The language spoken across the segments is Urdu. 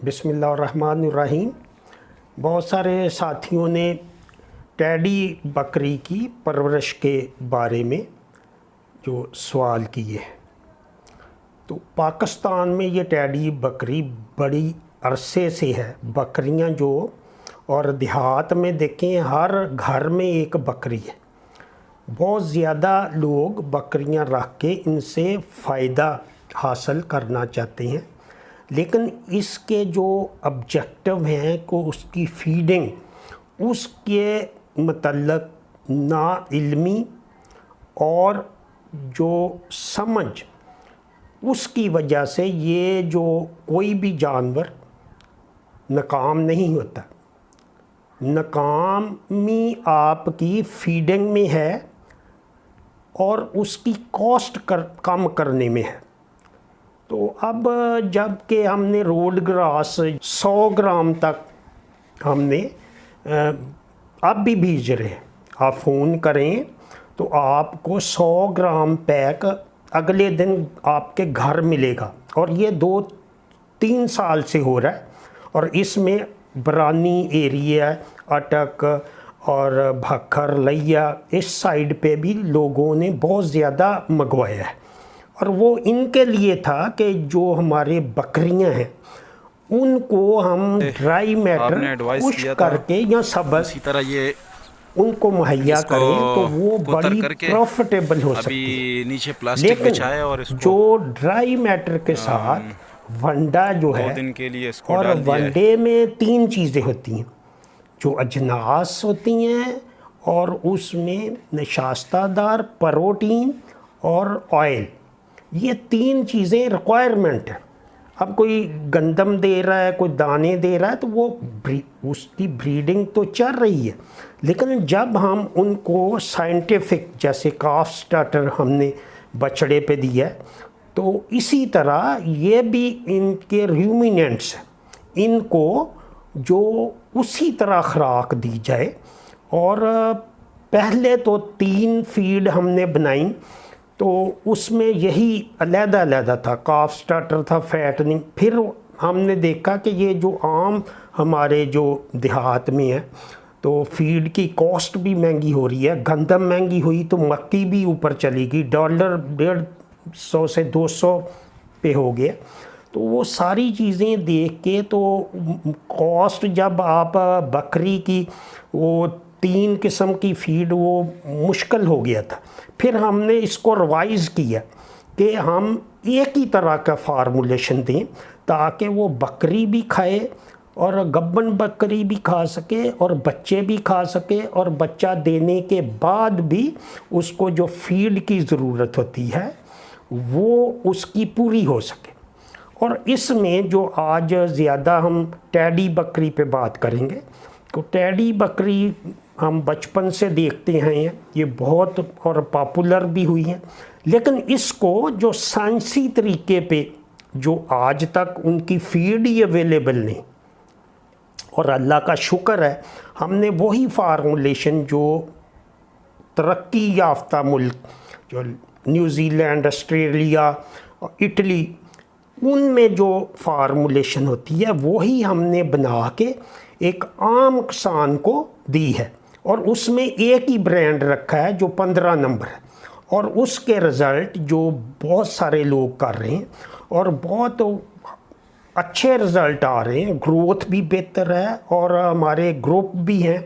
بسم اللہ الرحمن الرحیم۔ بہت سارے ساتھیوں نے ٹیڈی بکری کی پرورش کے بارے میں جو سوال کیے، تو پاکستان میں یہ ٹیڈی بکری بڑی عرصے سے ہے۔ بکریاں جو اور دیہات میں دیکھیں ہر گھر میں ایک بکری ہے۔ بہت زیادہ لوگ بکریاں رکھ کے ان سے فائدہ حاصل کرنا چاہتے ہیں، لیکن اس کے جو آبجیکٹو ہیں کو اس کی فیڈنگ، اس کے متعلق نا علمی اور جو سمجھ، اس کی وجہ سے یہ جو کوئی بھی جانور ناکام نہیں ہوتا۔ ناکامی آپ کی فیڈنگ میں ہے اور اس کی کاسٹ کم کرنے میں ہے۔ تو اب جب کہ ہم نے روڈ گراس 100 گرام تک ہم نے اب بھی بھیج رہے ہیں، آپ فون کریں تو آپ کو 100 گرام پیک اگلے دن آپ کے گھر ملے گا، اور یہ 2-3 سال سے ہو رہا ہے۔ اور اس میں برانی ایریا، اٹک اور بھکر لیا، اس سائیڈ پہ بھی لوگوں نے بہت زیادہ منگوایا ہے، اور وہ ان کے لیے تھا کہ جو ہمارے بکریاں ہیں ان کو ہم ڈرائی میٹر خشک کر کے یا سبز اسی طرح یہ ان کو مہیا کریں تو وہ بڑی پروفٹیبل ہو سکتی ہے۔ نیچے پلاسٹک لیکن بچھائے اور اس کو جو ڈرائی میٹر کے ساتھ ونڈا جو 2 ہے، دن کے لیے اس کو اور ڈال دیا ہے۔ ونڈے میں 3 چیزیں ہوتی ہیں جو اجناس ہوتی ہیں، اور اس میں نشاستہ دار پروٹین اور آئل، یہ 3 چیزیں ریکوائرمنٹ ہیں۔ اب کوئی گندم دے رہا ہے، کوئی دانے دے رہا ہے، تو وہ اس کی بریڈنگ تو چل رہی ہے، لیکن جب ہم ان کو سائنٹیفک جیسے کاف سٹارٹر ہم نے بچڑے پہ دیا ہے، تو اسی طرح یہ بھی ان کے ریومیننٹس ہیں، ان کو جو اسی طرح خوراک دی جائے۔ اور پہلے تو 3 فیڈ ہم نے بنائیں تو اس میں یہی علیحدہ علیحدہ تھا، کاف سٹارٹر تھا، فیٹننگ۔ پھر ہم نے دیکھا کہ یہ جو عام ہمارے جو دیہات میں ہے تو فیڈ کی کاسٹ بھی مہنگی ہو رہی ہے، گندم مہنگی ہوئی تو مکئی بھی اوپر چلی گئی، $150 سے 200 پہ ہو گیا۔ تو وہ ساری چیزیں دیکھ کے تو کاسٹ جب آپ بکری کی وہ 3 قسم کی فیڈ وہ مشکل ہو گیا تھا۔ پھر ہم نے اس کو ریوائز کیا کہ ہم ایک ہی طرح کا فارمولیشن دیں تاکہ وہ بکری بھی کھائے اور گبن بکری بھی کھا سکے اور بچے بھی کھا سکے، اور بچہ دینے کے بعد بھی اس کو جو فیڈ کی ضرورت ہوتی ہے وہ اس کی پوری ہو سکے۔ اور اس میں جو آج زیادہ ہم ٹیڈی بکری پہ بات کریں گے، تو ٹیڈی بکری ہم بچپن سے دیکھتے ہیں، یہ بہت اور پاپولر بھی ہوئی ہیں، لیکن اس کو جو سائنسی طریقے پہ جو آج تک ان کی فیڈ ہی اویلیبل نہیں، اور اللہ کا شکر ہے ہم نے وہی فارمولیشن جو ترقی یافتہ ملک جو نیوزی لینڈ، آسٹریلیا، اٹلی، ان میں جو فارمولیشن ہوتی ہے وہی ہم نے بنا کے ایک عام کسان کو دی ہے، اور اس میں ایک ہی برانڈ رکھا ہے جو 15 نمبر ہے، اور اس کے رزلٹ جو بہت سارے لوگ کر رہے ہیں اور بہت اچھے رزلٹ آ رہے ہیں، گروتھ بھی بہتر ہے، اور ہمارے گروپ بھی ہیں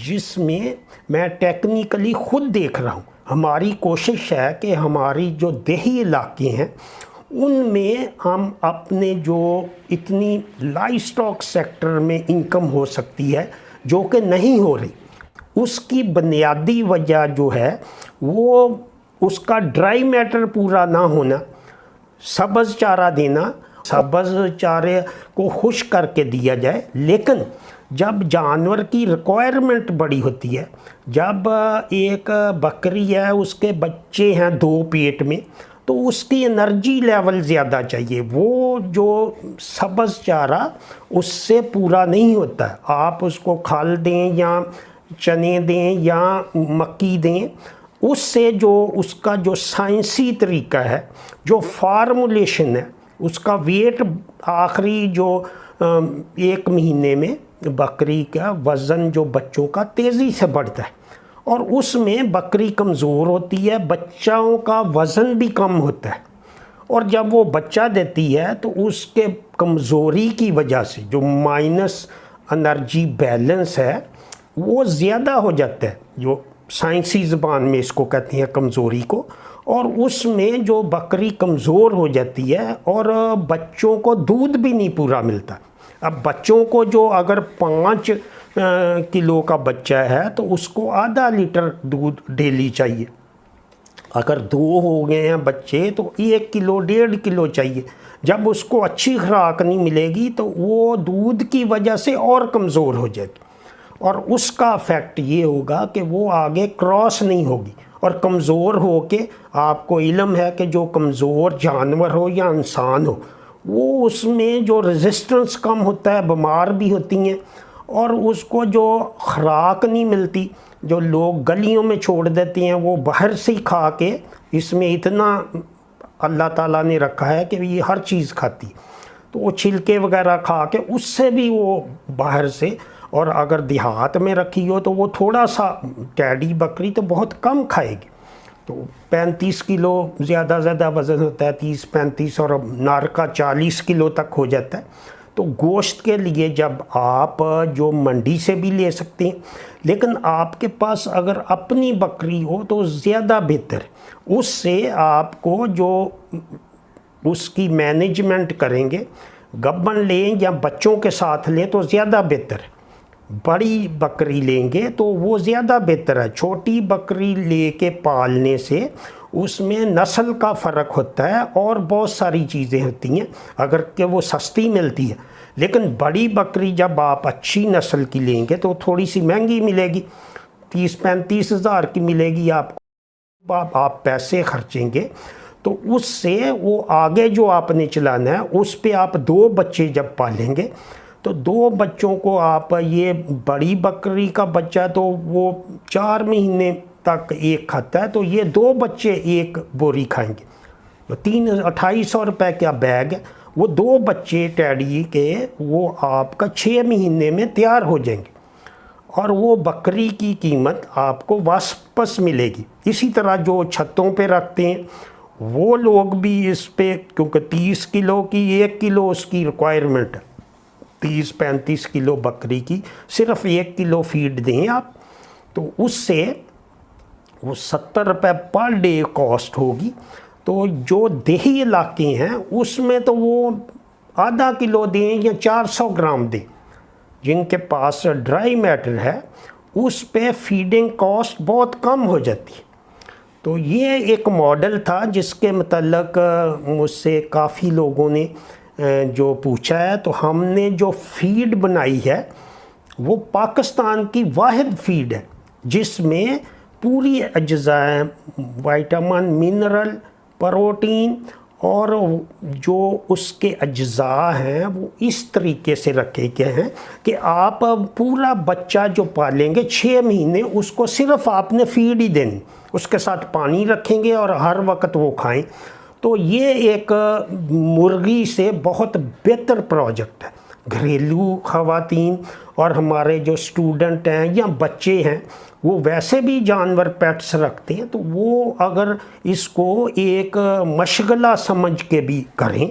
جس میں ٹیکنیکلی خود دیکھ رہا ہوں۔ ہماری کوشش ہے کہ ہماری جو دیہی علاقے ہیں ان میں ہم اپنے جو اتنی لائف سٹاک سیکٹر میں انکم ہو سکتی ہے جو کہ نہیں ہو رہی، اس کی بنیادی وجہ جو ہے وہ اس کا ڈرائی میٹر پورا نہ ہونا، سبز چارہ دینا، سبز چارے کو خشک کر کے دیا جائے۔ لیکن جب جانور کی ریکوائرمنٹ بڑی ہوتی ہے، جب ایک بکری ہے اس کے بچے ہیں 2 پیٹ میں، تو اس کی انرجی لیول زیادہ چاہیے، وہ جو سبز چارہ اس سے پورا نہیں ہوتا ہے۔ آپ اس کو کھل دیں یا چنے دیں یا مکی دیں، اس سے جو اس کا جو سائنسی طریقہ ہے، جو فارمولیشن ہے، اس کا ویٹ آخری جو 1 مہینے میں بکری کا وزن جو بچوں کا تیزی سے بڑھتا ہے، اور اس میں بکری کمزور ہوتی ہے، بچوں کا وزن بھی کم ہوتا ہے، اور جب وہ بچہ دیتی ہے تو اس کے کمزوری کی وجہ سے جو مائنس انرجی بیلنس ہے وہ زیادہ ہو جاتا ہے، جو سائنسی زبان میں اس کو کہتے ہیں کمزوری کو، اور اس میں جو بکری کمزور ہو جاتی ہے اور بچوں کو دودھ بھی نہیں پورا ملتا۔ اب بچوں کو جو اگر 5 کلو کا بچہ ہے تو اس کو آدھا لیٹر دودھ ڈیلی چاہیے، اگر 2 ہو گئے ہیں بچے تو 1 کلو 1.5 کلو چاہیے۔ جب اس کو اچھی خوراک نہیں ملے گی تو وہ دودھ کی وجہ سے اور کمزور ہو جائے گی، اور اس کا افیکٹ یہ ہوگا کہ وہ آگے کراس نہیں ہوگی، اور کمزور ہو کے آپ کو علم ہے کہ جو کمزور جانور ہو یا انسان ہو وہ اس میں جو ریزسٹنس کم ہوتا ہے، بیمار بھی ہوتی ہیں، اور اس کو جو خوراک نہیں ملتی، جو لوگ گلیوں میں چھوڑ دیتے ہیں وہ باہر سے ہی کھا کے، اس میں اتنا اللہ تعالیٰ نے رکھا ہے کہ یہ ہر چیز کھاتی، تو وہ چھلکے وغیرہ کھا کے اس سے بھی وہ باہر سے، اور اگر دیہات میں رکھی ہو تو وہ تھوڑا سا ٹیڈی بکری تو بہت کم کھائے گی، تو 35 کلو زیادہ وزن ہوتا ہے، 30-35، اور نر کا 40 کلو تک ہو جاتا ہے۔ تو گوشت کے لیے جب آپ جو منڈی سے بھی لے سکتے ہیں، لیکن آپ کے پاس اگر اپنی بکری ہو تو زیادہ بہتر ہے، اس سے آپ کو جو اس کی مینجمنٹ کریں گے، گبن لیں یا بچوں کے ساتھ لیں تو زیادہ بہتر ہے۔ بڑی بکری لیں گے تو وہ زیادہ بہتر ہے، چھوٹی بکری لے کے پالنے سے اس میں نسل کا فرق ہوتا ہے اور بہت ساری چیزیں ہوتی ہیں، اگر کہ وہ سستی ملتی ہے، لیکن بڑی بکری جب آپ اچھی نسل کی لیں گے تو تھوڑی سی مہنگی ملے گی، 30-35 ہزار کی ملے گی آپ کو، آپ پیسے خرچیں گے تو اس سے وہ آگے جو آپ نے چلانا ہے اس پہ آپ 2 بچے جب پالیں گے تو 2 بچوں کو آپ، یہ بڑی بکری کا بچہ تو وہ 4 مہینے تک ایک کھاتا ہے، تو یہ 2 بچے 1 بوری کھائیں گے، تو 2800 روپے کا بیگ ہے، وہ 2 بچے ٹیڈی کے وہ آپ کا 6 مہینے میں تیار ہو جائیں گے، اور وہ بکری کی قیمت آپ کو واپس ملے گی۔ اسی طرح جو چھتوں پہ رکھتے ہیں وہ لوگ بھی اس پہ، کیونکہ 30 کلو کی 1 کلو اس کی ریکوائرمنٹ ہے، 30-35 کلو بکری کی صرف 1 کلو فیڈ دیں آپ، تو اس سے وہ 70 روپے پر ڈے کاسٹ ہوگی۔ تو جو دیہی علاقے ہیں اس میں تو وہ آدھا کلو دیں یا 400 گرام دیں، جن کے پاس ڈرائی میٹر ہے اس پہ فیڈنگ کاسٹ بہت کم ہو جاتی ہے۔ تو یہ ایک ماڈل تھا جس کے متعلق مجھ سے کافی لوگوں نے جو پوچھا ہے، تو ہم نے جو فیڈ بنائی ہے وہ پاکستان کی واحد فیڈ ہے جس میں پوری اجزاء، وائٹامن، منرل، پروٹین اور جو اس کے اجزاء ہیں وہ اس طریقے سے رکھے گئے ہیں کہ آپ پورا بچہ جو پالیں گے 6 مہینے اس کو صرف آپ نے فیڈ ہی دینی، اس کے ساتھ پانی رکھیں گے اور ہر وقت وہ کھائیں۔ تو یہ ایک مرغی سے بہت بہتر پروجیکٹ ہے۔ گھریلو خواتین اور ہمارے جو اسٹوڈنٹ ہیں یا بچے ہیں وہ ویسے بھی جانور پیٹس رکھتے ہیں، تو وہ اگر اس کو ایک مشغلہ سمجھ کے بھی کریں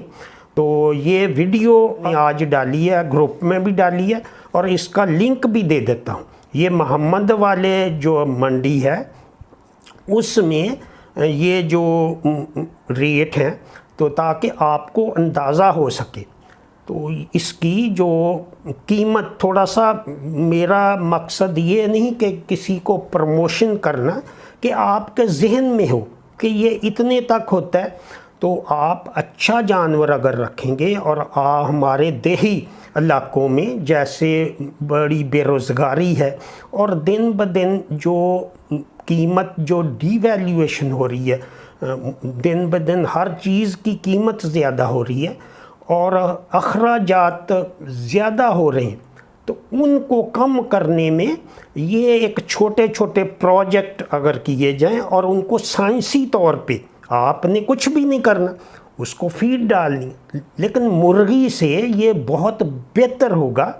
تو یہ ویڈیو آج ڈالی ہے، گروپ میں بھی ڈالی ہے، اور اس کا لنک بھی دے دیتا ہوں۔ یہ محمد والے جو منڈی ہے اس میں یہ جو ریٹ ہیں، تو تاکہ آپ کو اندازہ ہو سکے، تو اس کی جو قیمت، تھوڑا سا میرا مقصد یہ نہیں کہ کسی کو پروموشن کرنا، کہ آپ کے ذہن میں ہو کہ یہ اتنے تک ہوتا ہے، تو آپ اچھا جانور اگر رکھیں گے، اور ہمارے دیہی علاقوں میں جیسے بڑی بے روزگاری ہے اور دن بدن جو قیمت جو ڈی ویلیویشن ہو رہی ہے، دن بدن ہر چیز کی قیمت زیادہ ہو رہی ہے اور اخراجات زیادہ ہو رہے ہیں، تو ان کو کم کرنے میں یہ ایک چھوٹے چھوٹے پروجیکٹ اگر کیے جائیں اور ان کو سائنسی طور پہ، آپ نے کچھ بھی نہیں کرنا، اس کو فیڈ ڈالنی ہے۔ لیکن مرغی سے یہ بہت بہتر ہوگا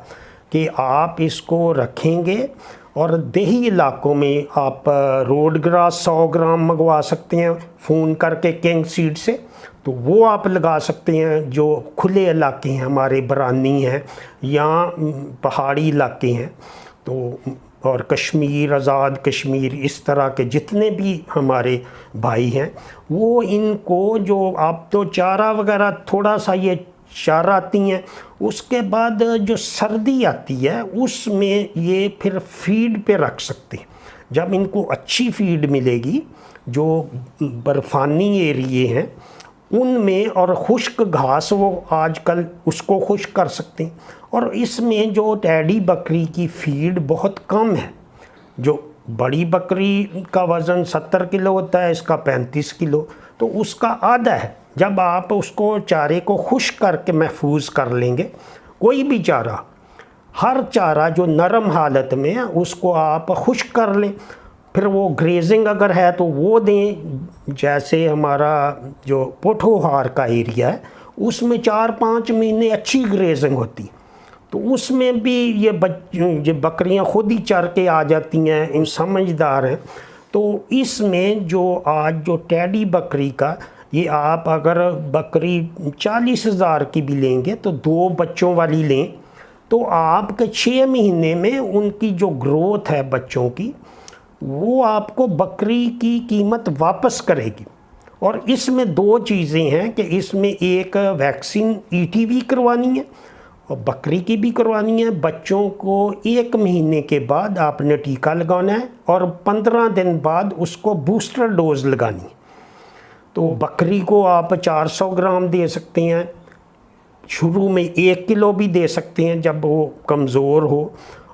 کہ آپ اس کو رکھیں گے، اور دیہی علاقوں میں آپ روڈ گراس 100 گرام منگوا سکتے ہیں فون کر کے کنگ سیڈ سے، تو وہ آپ لگا سکتے ہیں۔ جو کھلے علاقے ہیں ہمارے برانی ہیں یا پہاڑی علاقے ہیں، تو اور کشمیر، آزاد کشمیر، اس طرح کے جتنے بھی ہمارے بھائی ہیں، وہ ان کو جو آپ تو چارہ وغیرہ تھوڑا سا یہ چارہ آتی ہیں، اس کے بعد جو سردی آتی ہے اس میں یہ پھر فیڈ پہ رکھ سکتے ہیں۔ جب ان کو اچھی فیڈ ملے گی، جو برفانی ایریے ہیں ان میں، اور خشک گھاس وہ آج کل اس کو خشک کر سکتے ہیں، اور اس میں جو ٹیڈی بکری کی فیڈ بہت کم ہے۔ جو بڑی بکری کا وزن 70 کلو ہوتا ہے، اس کا 35 کلو، تو اس کا آدھا ہے۔ جب آپ اس کو چارے کو خشک کر کے محفوظ کر لیں گے، کوئی بھی چارہ، ہر چارہ جو نرم حالت میں ہے اس کو آپ خشک کر لیں، پھر وہ گریزنگ اگر ہے تو وہ دیں۔ جیسے ہمارا جو پوٹھوہار کا ایریا ہے اس میں 4-5 مہینے اچھی گریزنگ ہوتی، تو اس میں بھی یہ بکریاں خود ہی چر کے آ جاتی ہیں، ان سمجھدار ہیں۔ تو اس میں جو آج جو ٹیڈی بکری کا، یہ آپ اگر بکری 40,000 کی بھی لیں گے تو 2 بچوں والی لیں، تو آپ کے 6 مہینے میں ان کی جو گروتھ ہے بچوں کی، وہ آپ کو بکری کی قیمت واپس کرے گی۔ اور اس میں 2 چیزیں ہیں کہ اس میں ایک ویکسین ETV کروانی ہے اور بکری کی بھی کروانی ہے۔ بچوں کو 1 مہینے کے بعد آپ نے ٹیکہ لگانا ہے، اور 15 دن بعد اس کو بوسٹر ڈوز لگانی ہے۔ تو بکری کو آپ 400 گرام دے سکتے ہیں، شروع میں 1 کلو بھی دے سکتے ہیں جب وہ کمزور ہو،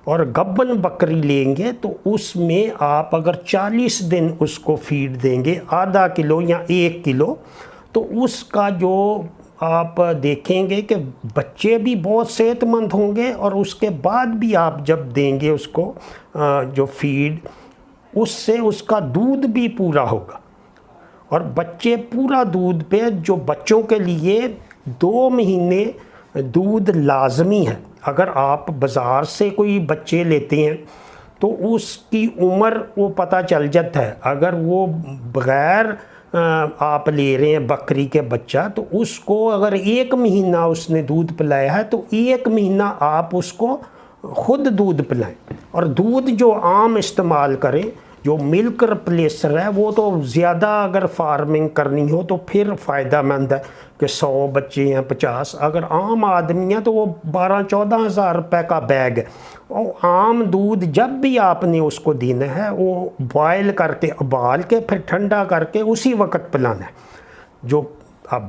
اور گبن بکری لیں گے تو اس میں آپ اگر 40 دن اس کو فیڈ دیں گے ½ کلو یا 1 کلو، تو اس کا جو آپ دیکھیں گے کہ بچے بھی بہت صحت مند ہوں گے، اور اس کے بعد بھی آپ جب دیں گے اس کو جو فیڈ، اس سے اس کا دودھ بھی پورا ہوگا۔ اور بچے پورا دودھ پہ، جو بچوں کے لیے 2 مہینے دودھ لازمی ہے۔ اگر آپ بازار سے کوئی بچے لیتے ہیں تو اس کی عمر وہ پتہ چل جاتا ہے۔ اگر وہ بغیر آپ لے رہے ہیں بکری کے بچہ، تو اس کو اگر 1 مہینہ اس نے دودھ پلایا ہے تو 1 مہینہ آپ اس کو خود دودھ پلائیں، اور دودھ جو عام استعمال کریں، جو ملک ریپلیسر ہے، وہ تو زیادہ اگر فارمنگ کرنی ہو تو پھر فائدہ مند ہے کہ 100 بچے ہیں 50۔ اگر عام آدمی ہیں تو وہ 12-14 ہزار روپے کا بیگ ہے، اور عام دودھ جب بھی آپ نے اس کو دینا ہے وہ بوائل کر کے، ابال کے، پھر ٹھنڈا کر کے اسی وقت پلانا ہے۔ جو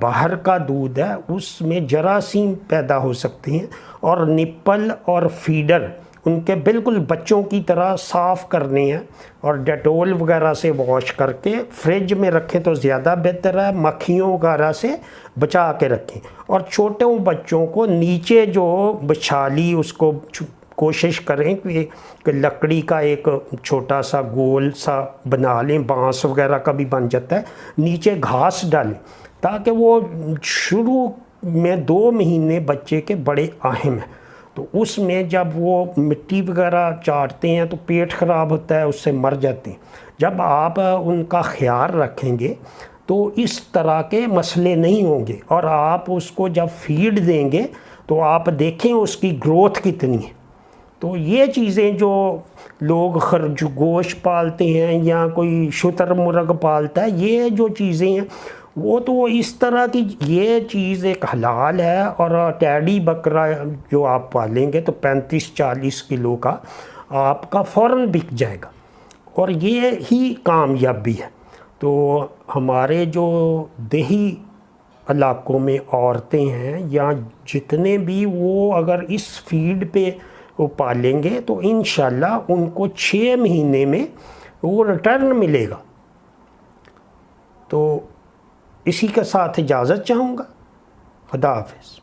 باہر کا دودھ ہے اس میں جراثیم پیدا ہو سکتے ہیں، اور نپل اور فیڈر ان کے بالکل بچوں کی طرح صاف کرنے ہیں، اور ڈیٹول وغیرہ سے واش کر کے فریج میں رکھیں تو زیادہ بہتر ہے۔ مکھیوں وغیرہ سے بچا کے رکھیں، اور چھوٹوں بچوں کو نیچے جو بچھالی، اس کو کوشش کریں کہ لکڑی کا ایک چھوٹا سا گول سا بنا لیں، بانس وغیرہ کا بھی بن جاتا ہے، نیچے گھاس ڈالیں، تاکہ وہ شروع میں 2 مہینے بچے کے بڑے اہم ہیں۔ تو اس میں جب وہ مٹی وغیرہ چاٹتے ہیں تو پیٹ خراب ہوتا ہے، اس سے مر جاتے ہیں۔ جب آپ ان کا خیال رکھیں گے تو اس طرح کے مسئلے نہیں ہوں گے، اور آپ اس کو جب فیڈ دیں گے تو آپ دیکھیں اس کی گروتھ کتنی ہے۔ تو یہ چیزیں جو لوگ خرگوش پالتے ہیں یا کوئی شتر مرغ پالتا ہے، یہ جو چیزیں ہیں وہ تو اس طرح کی، یہ چیز ایک حلال ہے۔ اور ٹیڈی بکرا جو آپ پالیں گے تو 35-40 کلو کا آپ کا فوراً بک جائے گا، اور یہ ہی کامیابی ہے۔ تو ہمارے جو دیہی علاقوں میں عورتیں ہیں یا جتنے بھی، وہ اگر اس فیڈ پہ وہ پالیں گے تو انشاءاللہ ان کو 6 مہینے میں وہ ریٹرن ملے گا۔ تو اسی کے ساتھ اجازت چاہوں گا۔ خدا حافظ۔